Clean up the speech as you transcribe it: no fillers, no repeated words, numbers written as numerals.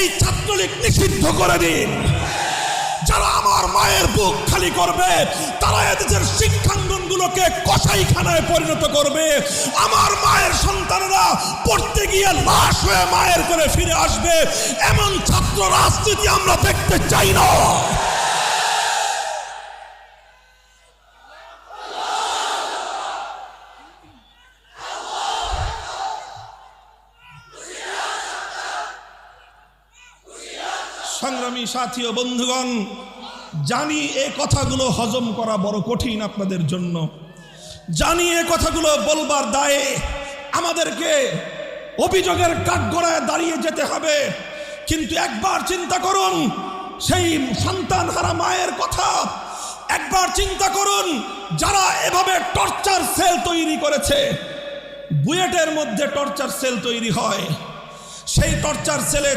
এই ছাত্রলীগ নিষিদ্ধ করে দিন। যারা আমার মায়ের বুক খালি করবে তারা এদেশের শিক্ষাঙ্গনগুলোকে কসাইখানায় পরিণত করবে। আমার মায়ের সন্তানেরা পড়তে গিয়ে লাশ হয়ে মায়ের করে ফিরে আসবে। এমন ছাত্র রাজনীতি আমরা দেখতে চাই না। সংগ্রামী সাথী ও বন্ধুগণ, জানি এই কথাগুলো হজম করা বড় কঠিন আপনাদের জন্য। জানি এই কথাগুলো বলবার দায়ে আমাদেরকে অভিযোগের কাঠগড়ায় দাঁড়িয়ে যেতে হবে। কিন্তু একবার চিন্তা করুন সেই সন্তান হারা মায়ের কথা। একবার চিন্তা করুন যারা এভাবে টর্চার সেল তৈরি করেছে। বুয়েটের মধ্যে টর্চার সেল তৈরি হয়, সেই টর্চার সেলে